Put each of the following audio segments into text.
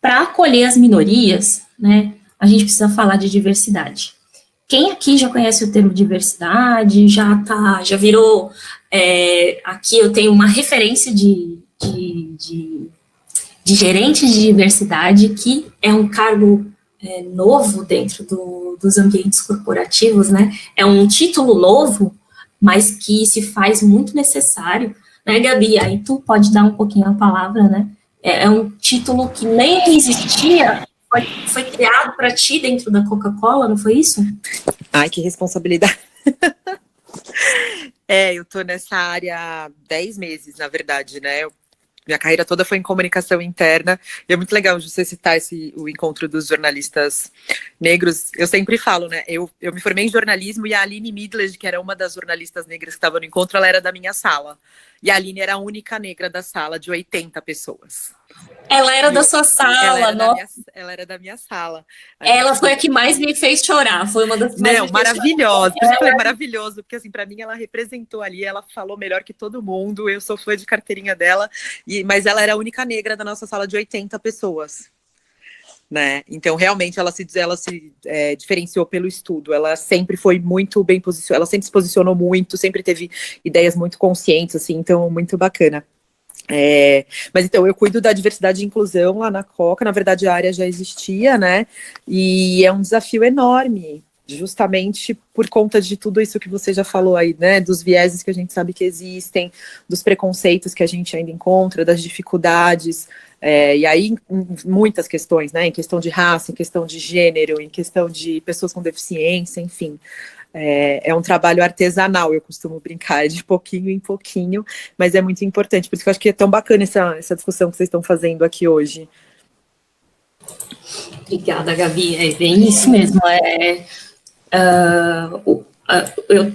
para acolher as minorias, né, a gente precisa falar de diversidade. Quem aqui já conhece o termo diversidade, já virou, aqui eu tenho uma referência de gerente de diversidade, que é um cargo novo dentro dos ambientes corporativos, né, é um título novo, mas que se faz muito necessário, né, Gabi? Aí tu pode dar um pouquinho a palavra, né? É um título que nem existia, foi criado para ti dentro da Coca-Cola, não foi isso? Ai, que responsabilidade. Eu tô nessa área há 10 meses, na verdade, né? Minha carreira toda foi em comunicação interna, e é muito legal você citar o encontro dos jornalistas negros. Eu sempre falo, né, eu me formei em jornalismo, e a Aline Midler, que era uma das jornalistas negras que estava no encontro, ela era da minha sala, e a Aline era a única negra da sala, de 80 pessoas. Ela era da sua sala, ela era da minha sala. Ela foi a que mais me fez chorar, foi uma das mais. Não, maravilhosa. Por isso eu falei maravilhoso, porque assim, para mim ela representou ali, ela falou melhor que todo mundo. Eu sou fã de carteirinha dela, mas ela era a única negra da nossa sala de 80 pessoas. Né? Então, realmente, ela se diferenciou pelo estudo. Ela sempre foi muito bem posicionada, ela sempre se posicionou muito, sempre teve ideias muito conscientes, assim, então, muito bacana. Mas então, eu cuido da diversidade e inclusão lá na Coca. Na verdade, a área já existia, né? E é um desafio enorme, justamente por conta de tudo isso que você já falou aí, né? Dos vieses que a gente sabe que existem, dos preconceitos que a gente ainda encontra, das dificuldades. E aí, em muitas questões, né? Em questão de raça, em questão de gênero, em questão de pessoas com deficiência, enfim. É um trabalho artesanal, eu costumo brincar, de pouquinho em pouquinho, mas é muito importante, por isso que eu acho que é tão bacana essa discussão que vocês estão fazendo aqui hoje. Obrigada, Gabi, é bem isso mesmo,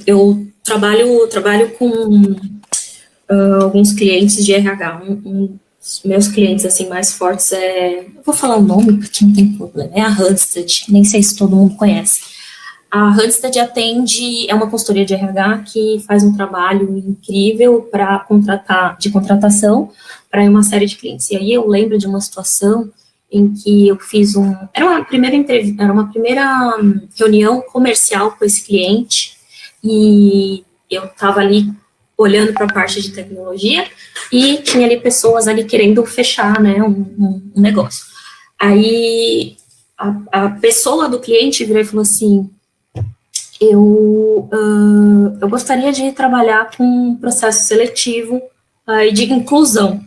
eu trabalho com alguns clientes de RH, os meus clientes assim, mais fortes eu vou falar o nome porque não tem problema, é a Randstad, nem sei se todo mundo conhece. A Randstad é uma consultoria de RH que faz um trabalho incrível de contratação para uma série de clientes. E aí eu lembro de uma situação em que eu fiz era uma primeira reunião comercial com esse cliente, e eu estava ali olhando para a parte de tecnologia, e tinha ali pessoas ali querendo fechar, né, um negócio. Aí a pessoa do cliente virou e falou assim: eu gostaria de trabalhar com um processo seletivo e de inclusão.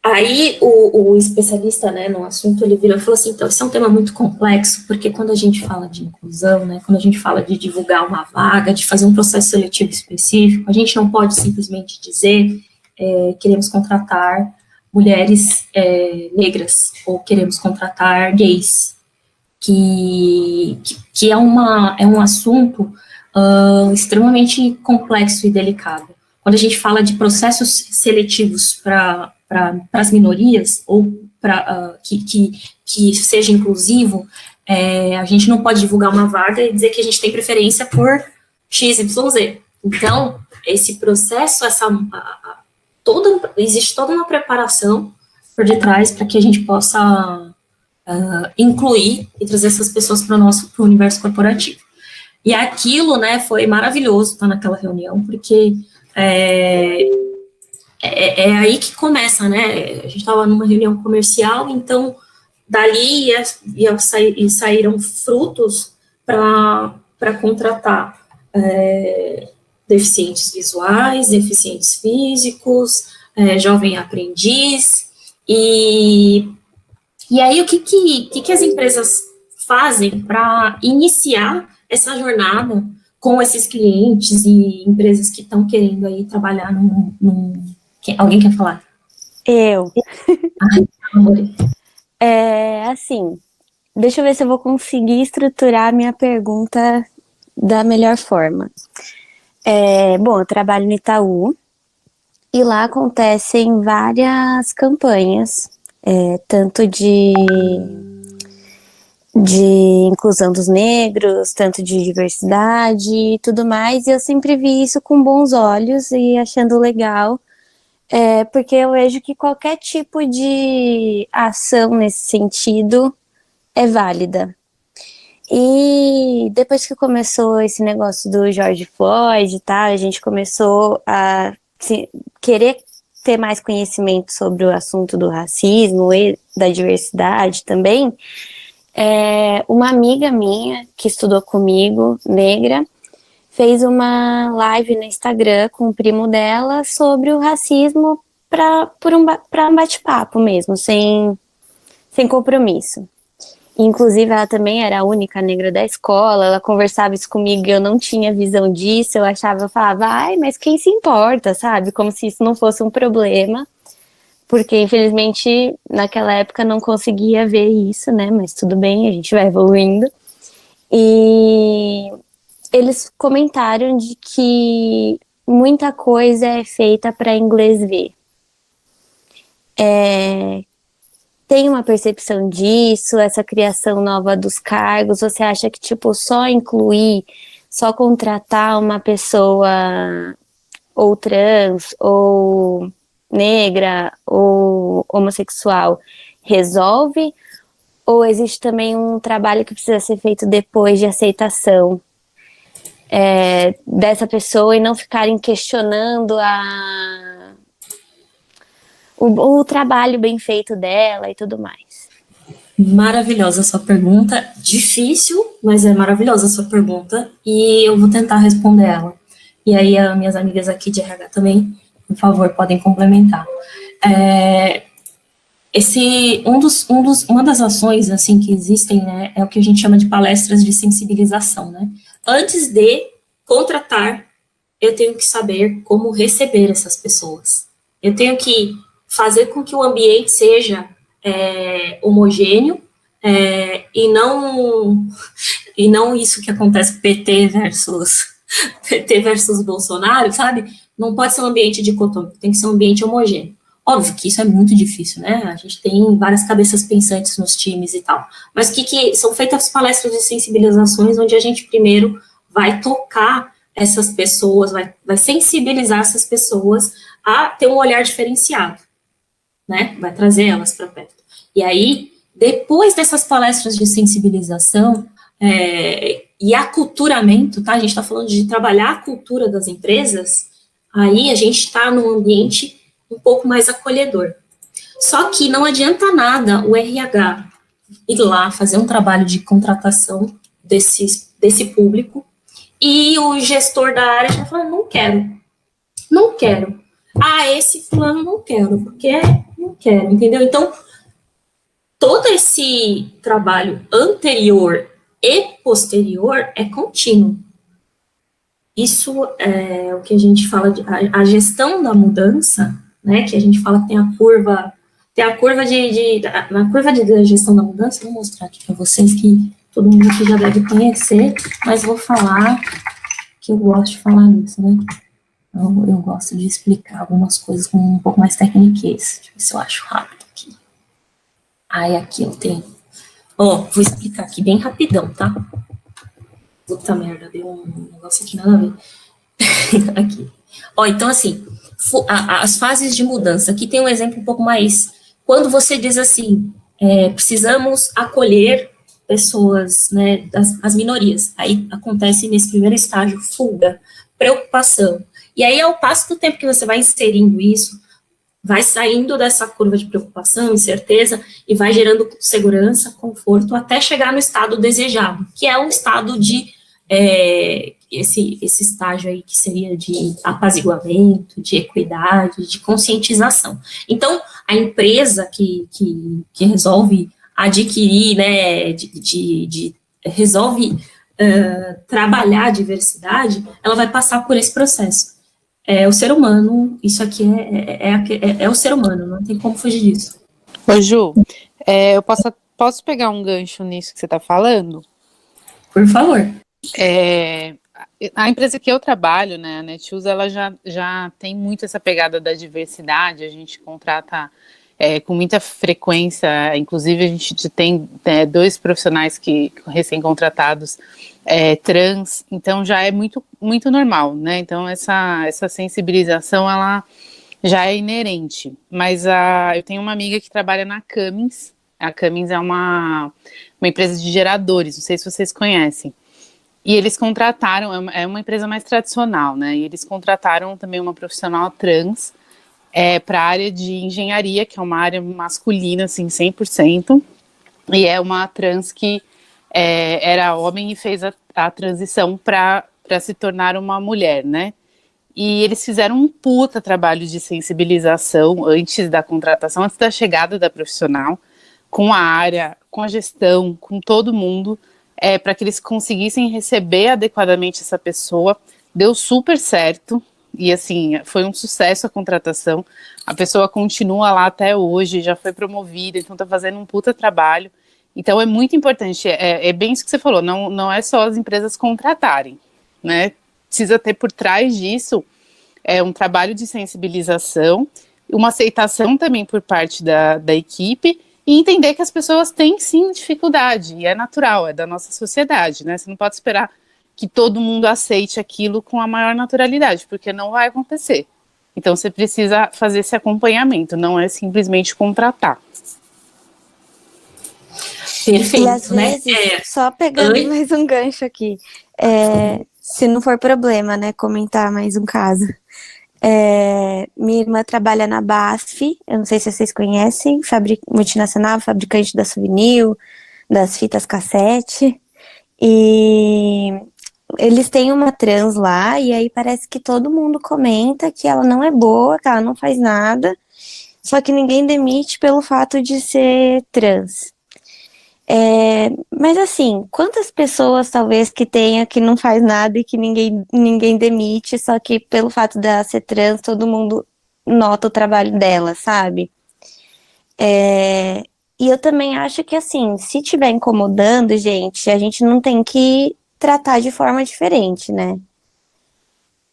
Aí o especialista, né, no assunto, ele virou e falou assim: então, isso é um tema muito complexo, porque quando a gente fala de inclusão, né, quando a gente fala de divulgar uma vaga, de fazer um processo seletivo específico, a gente não pode simplesmente dizer queremos contratar mulheres negras, ou queremos contratar gays, que é um assunto extremamente complexo e delicado. Quando a gente fala de processos seletivos para as minorias, ou que seja inclusivo, a gente não pode divulgar uma vaga e dizer que a gente tem preferência por XYZ. Então, esse processo, existe toda uma preparação por detrás para que a gente possa incluir e trazer essas pessoas para o universo corporativo. E aquilo, né, foi maravilhoso estar naquela reunião, porque é aí que começa, né? A gente estava numa reunião comercial, então dali saíram frutos para contratar deficientes visuais, deficientes físicos, jovem aprendiz, e aí o que as empresas fazem para iniciar essa jornada com esses clientes e empresas que estão querendo aí trabalhar Alguém quer falar? Eu. Amor. Assim, deixa eu ver se eu vou conseguir estruturar a minha pergunta da melhor forma. Bom, eu trabalho no Itaú, e lá acontecem várias campanhas, tanto de inclusão dos negros, tanto de diversidade e tudo mais, e eu sempre vi isso com bons olhos e achando legal, porque eu vejo que qualquer tipo de ação nesse sentido é válida. E depois que começou esse negócio do George Floyd, tá, a gente começou a querer ter mais conhecimento sobre o assunto do racismo e da diversidade também. Uma amiga minha que estudou comigo, negra, fez uma live no Instagram com o primo dela sobre o racismo para um bate-papo mesmo, sem compromisso. Inclusive, ela também era a única negra da escola, ela conversava isso comigo e eu não tinha visão disso, eu falava, ai, mas quem se importa, sabe? Como se isso não fosse um problema, porque infelizmente naquela época não conseguia ver isso, né? Mas tudo bem, a gente vai evoluindo. E eles comentaram de que muita coisa é feita para inglês ver. Tem uma percepção disso, essa criação nova dos cargos? Você acha que, tipo, só contratar uma pessoa ou trans, ou negra, ou homossexual resolve? Ou existe também um trabalho que precisa ser feito depois de aceitação dessa pessoa e não ficarem questionando o trabalho bem feito dela e tudo mais? Maravilhosa a sua pergunta, difícil, mas é maravilhosa a sua pergunta, e eu vou tentar responder ela. E aí, as minhas amigas aqui de RH também, por favor, podem complementar. Uma das ações, assim, que existem, né, é o que a gente chama de palestras de sensibilização, né? Antes de contratar, eu tenho que saber como receber essas pessoas. Eu tenho que fazer com que o ambiente seja homogêneo, e não isso que acontece PT versus Bolsonaro, sabe? Não pode ser um ambiente dicotômico, tem que ser um ambiente homogêneo. Óbvio que isso é muito difícil, né? A gente tem várias cabeças pensantes nos times e tal. Mas que são feitas palestras de sensibilizações, onde a gente primeiro vai tocar essas pessoas, vai sensibilizar essas pessoas a ter um olhar diferenciado, né? Vai trazer elas para perto. E aí, depois dessas palestras de sensibilização e aculturamento, tá? A gente está falando de trabalhar a cultura das empresas, aí a gente está num ambiente um pouco mais acolhedor. Só que não adianta nada o RH ir lá fazer um trabalho de contratação desse público e o gestor da área já fala, não quero. Esse fulano não quero, porque não quero, entendeu? Então, todo esse trabalho anterior e posterior é contínuo. Isso é o que a gente fala de a gestão da mudança, né? Que a gente fala que tem a curva na curva da gestão da mudança. Vou mostrar aqui para vocês que todo mundo aqui já deve conhecer, mas vou falar que eu gosto de falar nisso, né? Eu gosto de explicar algumas coisas com um pouco mais tecniquez. Deixa eu ver se eu acho rápido aqui. Aqui eu tenho. Vou explicar aqui bem rapidão, tá? Puta merda, deu um negócio aqui nada a ver. Aqui. Então assim, as fases de mudança. Aqui tem um exemplo um pouco mais. Quando você diz assim, precisamos acolher pessoas, né, as minorias. Aí acontece nesse primeiro estágio, fuga, preocupação. E aí, ao passo do tempo que você vai inserindo isso, vai saindo dessa curva de preocupação, incerteza, e vai gerando segurança, conforto, até chegar no estado desejado, que é um estado de, esse estágio aí que seria de apaziguamento, de equidade, de conscientização. Então, a empresa que resolve adquirir, né, resolve trabalhar a diversidade, ela vai passar por esse processo. O ser humano, isso aqui é o ser humano, não tem como fugir disso. Ô Ju, eu posso pegar um gancho nisso que você está falando? Por favor. A empresa que eu trabalho, né, a Netshoes, ela já tem muito essa pegada da diversidade, a gente contrata com muita frequência, inclusive a gente tem 2 profissionais recém-contratados trans, então já é muito, muito normal, né? Então essa sensibilização, ela já é inerente. Mas eu tenho uma amiga que trabalha na Cummins. A Cummins é uma empresa de geradores, não sei se vocês conhecem. E eles contrataram, é uma empresa mais tradicional, né? E eles contrataram também uma profissional trans para a área de engenharia, que é uma área masculina, assim, 100%. E é uma trans que era homem e fez a transição para se tornar uma mulher, né? E eles fizeram um puta trabalho de sensibilização antes da contratação, antes da chegada da profissional, com a área, com a gestão, com todo mundo, para que eles conseguissem receber adequadamente essa pessoa. Deu super certo, e assim, foi um sucesso a contratação. A pessoa continua lá até hoje, já foi promovida, então está fazendo um puta trabalho. Então é muito importante, é bem isso que você falou, não é só as empresas contratarem, né? Precisa ter por trás disso um trabalho de sensibilização, uma aceitação também por parte da equipe, e entender que as pessoas têm sim dificuldade, e é natural, é da nossa sociedade, né? Você não pode esperar que todo mundo aceite aquilo com a maior naturalidade, porque não vai acontecer. Então você precisa fazer esse acompanhamento, não é simplesmente contratar. Perfeito, E às né? vezes, só pegando mais um gancho aqui, se não for problema, né, comentar mais um caso. Minha irmã trabalha na BASF, eu não sei se vocês conhecem, multinacional, fabricante da souvenir, das fitas cassete, e eles têm uma trans lá, e aí parece que todo mundo comenta que ela não é boa, que ela não faz nada, só que ninguém demite pelo fato de ser trans. Mas assim, quantas pessoas talvez que tenha que não faz nada e que ninguém demite, só que pelo fato dela ser trans, todo mundo nota o trabalho dela, sabe? E eu também acho que assim, se tiver incomodando, gente, a gente não tem que tratar de forma diferente, né?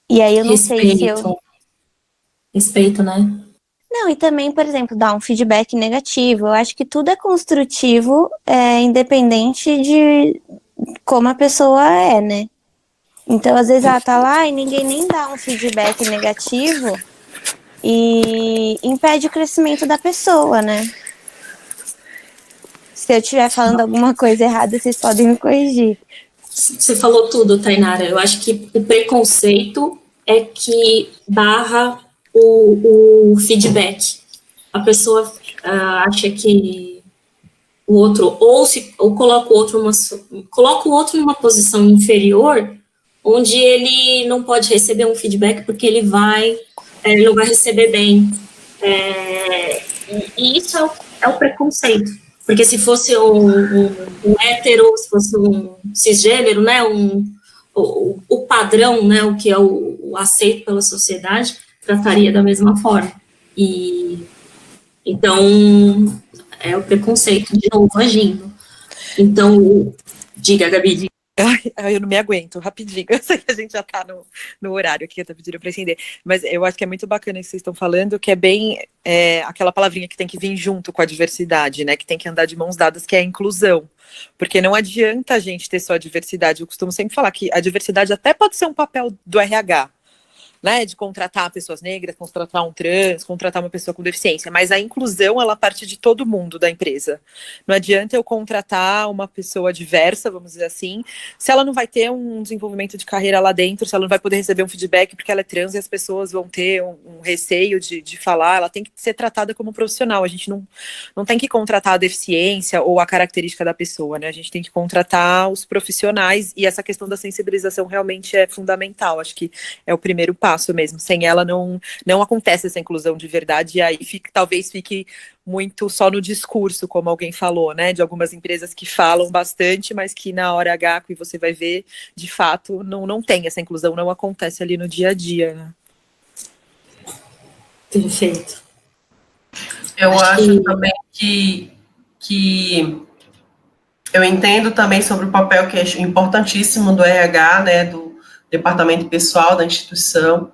E aí eu não sei se eu... Respeito, né? Não, e também, por exemplo, dar um feedback negativo. Eu acho que tudo é construtivo, independente de como a pessoa é, né? Então, às vezes ela tá lá e ninguém nem dá um feedback negativo e impede o crescimento da pessoa, né? Se eu estiver falando alguma coisa errada, vocês podem me corrigir. Você falou tudo, Tainara. Eu acho que o preconceito é que barra o feedback. A pessoa acha que o outro, ou coloca o outro numa posição inferior, onde ele não pode receber um feedback porque ele não vai receber bem. E isso é o preconceito. Porque se fosse um hétero, se fosse um cisgênero, né, o padrão, né, o que é o aceito pela sociedade, trataria da mesma forma. E então é o preconceito de novo agindo. Então, diga, Gabi. Ai, eu não me aguento, rapidinho. Eu sei que a gente já tá no horário aqui, eu tô pedindo pra entender. Mas eu acho que é muito bacana isso que vocês estão falando, que é bem aquela palavrinha que tem que vir junto com a diversidade, né? Que tem que andar de mãos dadas, que é a inclusão. Porque não adianta a gente ter só a diversidade. Eu costumo sempre falar que a diversidade até pode ser um papel do RH, né, de contratar pessoas negras, contratar um trans, contratar uma pessoa com deficiência, mas a inclusão, ela parte de todo mundo da empresa. Não adianta eu contratar uma pessoa diversa, vamos dizer assim, se ela não vai ter um desenvolvimento de carreira lá dentro, se ela não vai poder receber um feedback porque ela é trans e as pessoas vão ter um receio de falar, ela tem que ser tratada como profissional. A gente não tem que contratar a deficiência ou a característica da pessoa, né? A gente tem que contratar os profissionais, e essa questão da sensibilização realmente é fundamental. Acho que é o primeiro passo mesmo. Sem ela não acontece essa inclusão de verdade, e aí talvez fique muito só no discurso, como alguém falou, né, de algumas empresas que falam bastante, mas que na hora H, que você vai ver, de fato, não tem essa inclusão, não acontece ali no dia a dia, né? Perfeito. Eu acho também que eu entendo também sobre o papel que é importantíssimo do RH, né, do departamento pessoal da instituição,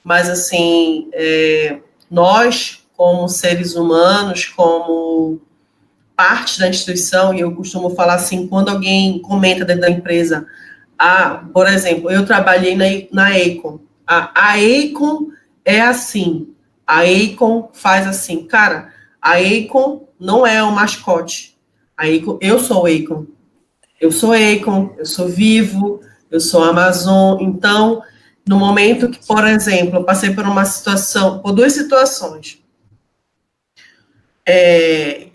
mas assim, nós, como seres humanos, como parte da instituição, e eu costumo falar assim, quando alguém comenta dentro da empresa, por exemplo, eu trabalhei na Acon, a Acon é assim, A Akon faz assim, cara, a Akon não é o mascote. A Akon, eu sou Akon. Eu sou Akon, eu sou Vivo, eu sou Amazon. Então, no momento que, por exemplo, eu passei por uma situação, por duas situações.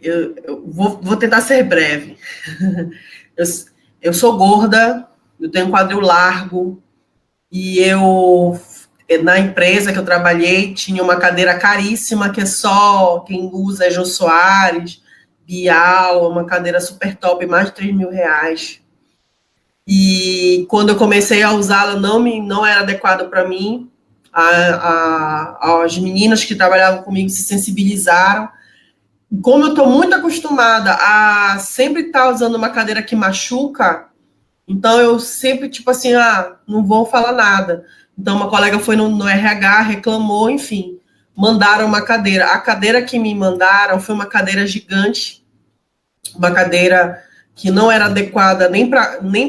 Eu vou tentar ser breve. Eu sou gorda, eu tenho um quadril largo, e na empresa que eu trabalhei, tinha uma cadeira caríssima, que é só quem usa é Jô Soares, Bial, uma cadeira super top, mais de R$ 3.000. E quando eu comecei a usá-la, não era adequado para mim. As meninas que trabalhavam comigo se sensibilizaram. Como eu estou muito acostumada a sempre estar usando uma cadeira que machuca, então eu sempre, tipo assim, não vou falar nada. Então uma colega foi no RH, reclamou, enfim, mandaram uma cadeira. A cadeira que me mandaram foi uma cadeira gigante, uma cadeira que não era adequada nem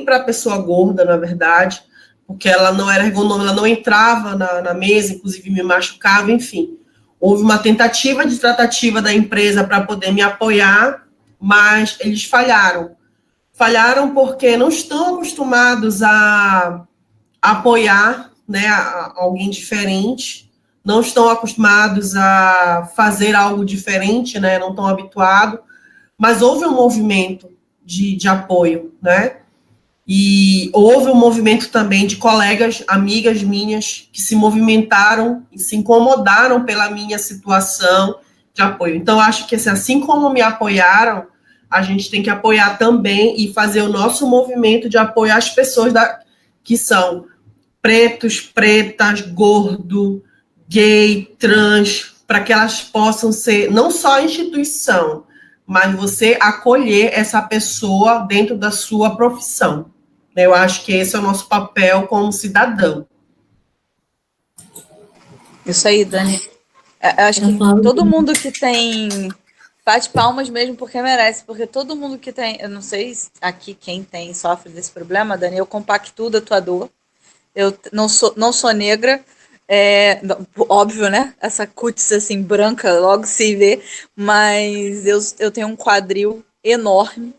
para pessoa gorda, na verdade, porque ela não era ergonômica, ela não entrava na mesa, inclusive me machucava, enfim. Houve uma tentativa de tratativa da empresa para poder me apoiar, mas eles falharam. Falharam porque não estão acostumados a apoiar, né, alguém diferente, não estão acostumados a fazer algo diferente, né, não estão habituados, mas houve um movimento de apoio, né? E houve um movimento também de colegas, amigas minhas, que se movimentaram e se incomodaram pela minha situação de apoio. Então, acho que assim como me apoiaram, a gente tem que apoiar também e fazer o nosso movimento de apoio às pessoas que são pretos, pretas, gordo, gay, trans, para que elas possam ser não só instituição, mas você acolher essa pessoa dentro da sua profissão. Eu acho que esse é o nosso papel como cidadão. Isso aí, Dani. Eu acho que todo mundo que tem... Bate palmas mesmo porque merece, porque todo mundo que tem... Eu não sei aqui quem sofre desse problema, Dani, eu compactuo da tua dor. Eu não sou negra, óbvio, né? Essa cutis assim, branca, logo se vê, mas eu tenho um quadril enorme,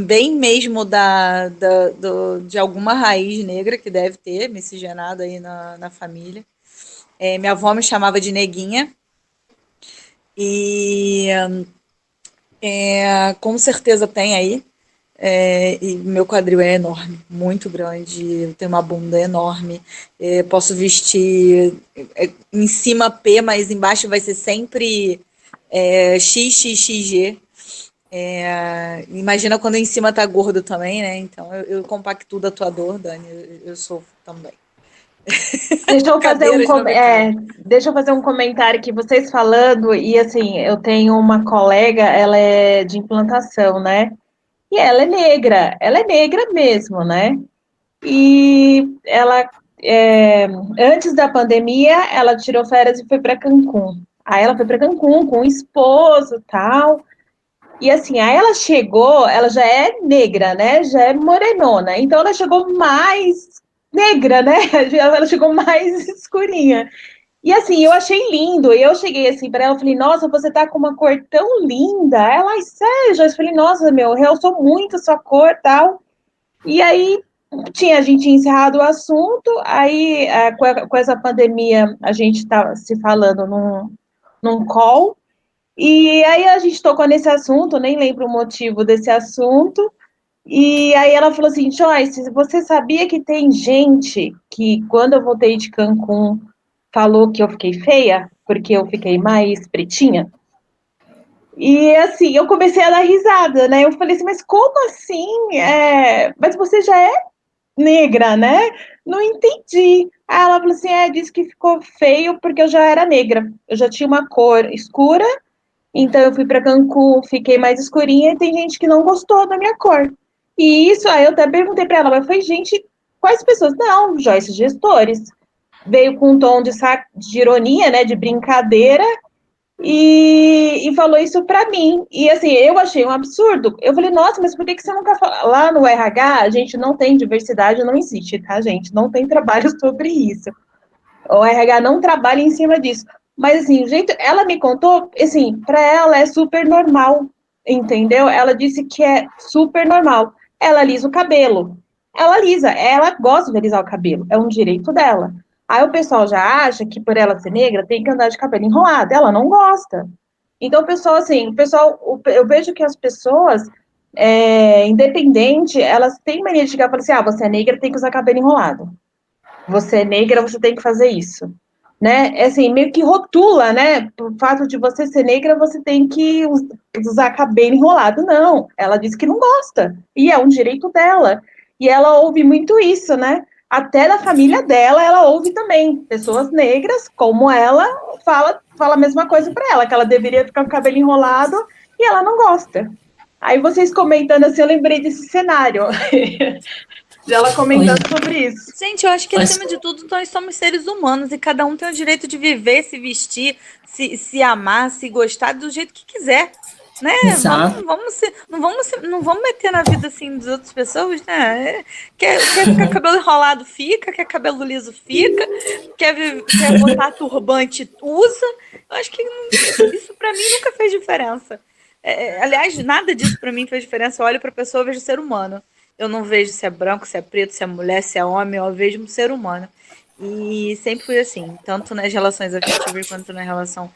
bem mesmo de alguma raiz negra que deve ter miscigenado aí na família. Minha avó me chamava de neguinha, e com certeza tem aí. E meu quadril é enorme, muito grande, eu tenho uma bunda enorme, posso vestir em cima P, mas embaixo vai ser sempre XXXG. Imagina quando em cima tá gordo também, né? Então eu compactuo da tua dor, Dani, eu sofro também. Deixa eu fazer um comentário aqui, vocês falando, e assim, eu tenho uma colega, ela é de implantação, né? E ela é negra mesmo, né? E ela, antes da pandemia, ela tirou férias e foi para Cancún. Aí ela foi para Cancún com o esposo e tal. E assim, aí ela chegou, ela já é negra, né? Já é morenona. Então ela chegou mais negra, né? Ela chegou mais escurinha. E assim, eu achei lindo. E eu cheguei assim para ela, falei, nossa, você tá com uma cor tão linda. Ela, ai, sério? Eu falei, nossa, meu, realçou muito a sua cor e tal. E aí, a gente tinha encerrado o assunto. Aí, com essa pandemia, a gente tá se falando num call. E aí a gente tocou nesse assunto, nem lembro o motivo desse assunto. E aí ela falou assim, Joyce, você sabia que tem gente que, quando eu voltei de Cancún, falou que eu fiquei feia, porque eu fiquei mais pretinha? E assim, eu comecei a dar risada, né? Eu falei assim, mas como assim? Mas você já é negra, né? Não entendi. Aí ela falou assim, disse que ficou feio porque eu já era negra. Eu já tinha uma cor escura, então eu fui para Cancún, fiquei mais escurinha, e tem gente que não gostou da minha cor. E isso, aí eu até perguntei para ela, mas foi gente, quais pessoas? Não, Joyce, gestores. Veio com um tom de ironia, né, de brincadeira, e falou isso para mim. E assim, eu achei um absurdo. Eu falei, nossa, mas por que você nunca fala? Lá no RH, a gente não tem diversidade, não existe, tá, gente? Não tem trabalho sobre isso. O RH não trabalha em cima disso. Mas, assim, o jeito, ela me contou, assim, para ela é super normal, entendeu? Ela disse que é super normal. Ela alisa o cabelo. Ela alisa, ela gosta de alisar o cabelo, é um direito dela. Aí o pessoal já acha que por ela ser negra tem que andar de cabelo enrolado. Ela não gosta. Então, o pessoal, assim, eu vejo que as pessoas, independente, elas têm mania de chegar e falar assim, você é negra, tem que usar cabelo enrolado. Você é negra, você tem que fazer isso. Né? É assim, meio que rotula, né? Por fato de você ser negra, você tem que usar cabelo enrolado. Não, ela disse que não gosta. E é um direito dela. E ela ouve muito isso, né? Até da família dela, ela ouve também. Pessoas negras, como ela, fala a mesma coisa para ela, que ela deveria ficar com o cabelo enrolado e ela não gosta. Aí vocês comentando assim, eu lembrei desse cenário. De ela comentando sobre isso. Gente, eu acho que acima de tudo nós somos seres humanos e cada um tem o direito de viver, se vestir, se amar, se gostar do jeito que quiser, né? Exato. Não vamos meter na vida assim das outras pessoas, né? Quer ficar cabelo enrolado, fica, quer cabelo liso, fica, quer botar turbante, usa. Eu acho que isso pra mim nunca fez diferença. Aliás, nada disso pra mim fez diferença. Eu olho pra pessoa e vejo ser humano. Eu não vejo se é branco, se é preto, se é mulher, se é homem, eu vejo um ser humano. E sempre fui assim, tanto nas relações afetivas quanto na relação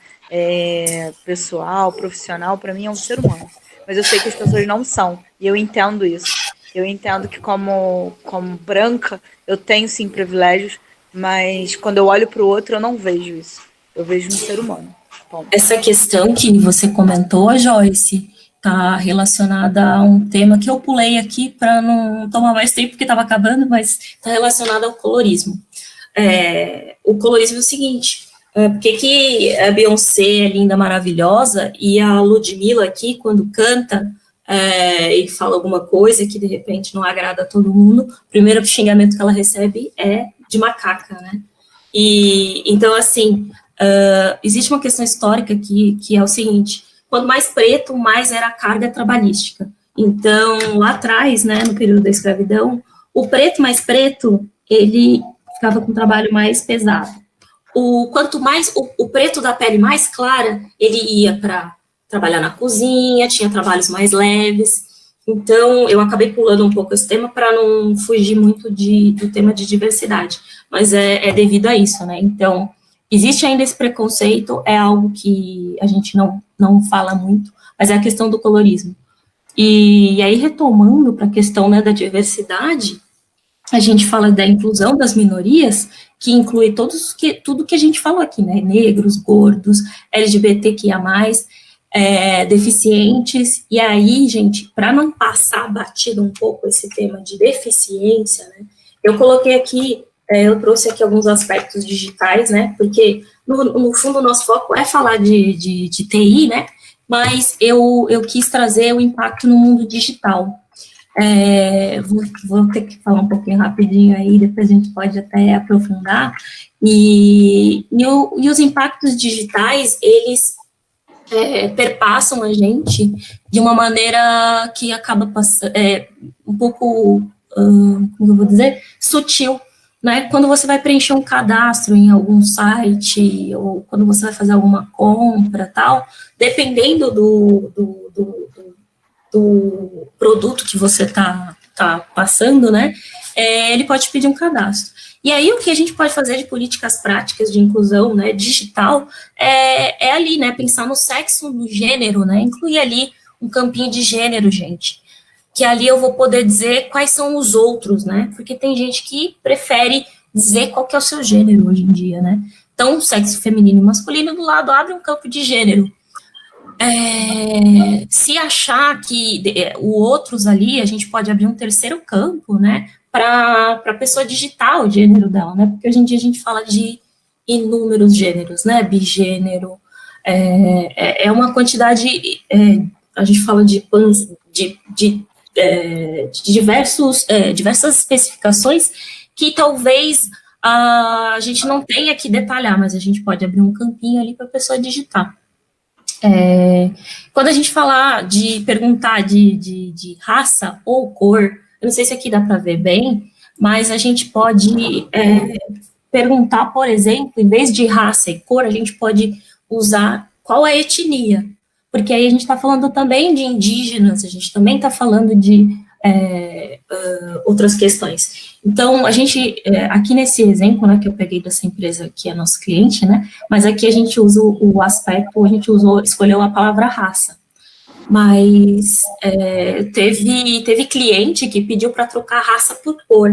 pessoal, profissional, para mim é um ser humano. Mas eu sei que as pessoas não são, e eu entendo isso. Eu entendo que como branca, eu tenho sim privilégios, mas quando eu olho para o outro, eu não vejo isso. Eu vejo um ser humano. Bom. Essa questão que você comentou, Joyce, está relacionada a um tema que eu pulei aqui para não tomar mais tempo, porque estava acabando, mas está relacionado ao colorismo. O colorismo é o seguinte, por que a Beyoncé é linda, maravilhosa, e a Ludmilla aqui, quando canta e fala alguma coisa que de repente não agrada a todo mundo, o primeiro xingamento que ela recebe é de macaca, né? E então, assim, existe uma questão histórica que é o seguinte: quanto mais preto, mais era a carga trabalhística. Então, lá atrás, né, no período da escravidão, o preto mais preto, ele ficava com um trabalho mais pesado. Quanto mais o preto da pele mais clara, ele ia para trabalhar na cozinha, tinha trabalhos mais leves. Então, eu acabei pulando um pouco esse tema para não fugir muito do tema de diversidade, mas é devido a isso, né? Então, existe ainda esse preconceito, é algo que a gente não fala muito, mas é a questão do colorismo. E aí, retomando para a questão, né, da diversidade, a gente fala da inclusão das minorias, que inclui tudo que a gente falou aqui, né, negros, gordos, LGBTQIA+, deficientes, e aí, gente, para não passar batido um pouco esse tema de deficiência, né, eu coloquei aqui, eu trouxe aqui alguns aspectos digitais, né, porque no fundo o nosso foco é falar de TI, né, mas eu quis trazer o impacto no mundo digital. Vou ter que falar um pouquinho rapidinho aí, depois a gente pode até aprofundar, e os impactos digitais, eles perpassam a gente de uma maneira que acaba passando, um pouco, como eu vou dizer, sutil, né? Quando você vai preencher um cadastro em algum site, ou quando você vai fazer alguma compra, tal, dependendo do produto que você tá passando, né, ele pode pedir um cadastro. E aí, o que a gente pode fazer de políticas práticas de inclusão, né, digital, é ali, né, pensar no sexo, no gênero, né, incluir ali um campinho de gênero, gente, que ali eu vou poder dizer quais são os outros, né, porque tem gente que prefere dizer qual que é o seu gênero hoje em dia, né. Então, sexo feminino e masculino, do lado abre um campo de gênero. Se achar que o outros ali, a gente pode abrir um terceiro campo, né, para a pessoa digitar o gênero dela, né, porque hoje em dia a gente fala de inúmeros gêneros, né, bigênero, é uma quantidade, a gente fala de diversas especificações que talvez a gente não tenha que detalhar, mas a gente pode abrir um campinho ali para a pessoa digitar. Quando a gente falar de perguntar de raça ou cor, eu não sei se aqui dá para ver bem, mas a gente pode perguntar, por exemplo, em vez de raça e cor, a gente pode usar qual é a etnia, porque aí a gente está falando também de indígenas, a gente também está falando de outras questões. Então, a gente, aqui nesse exemplo, né, que eu peguei dessa empresa que é nosso cliente, né, mas aqui a gente usa o aspecto, a gente escolheu a palavra raça. Mas teve cliente que pediu para trocar raça por cor.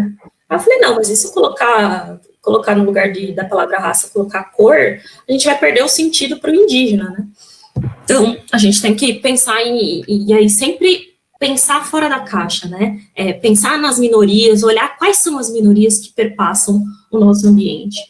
Aí eu falei, não, mas e se eu colocar no lugar da palavra raça, colocar cor, a gente vai perder o sentido para o indígena, né? Então, a gente tem que pensar e aí sempre pensar fora da caixa, né? Pensar nas minorias, olhar quais são as minorias que perpassam o nosso ambiente.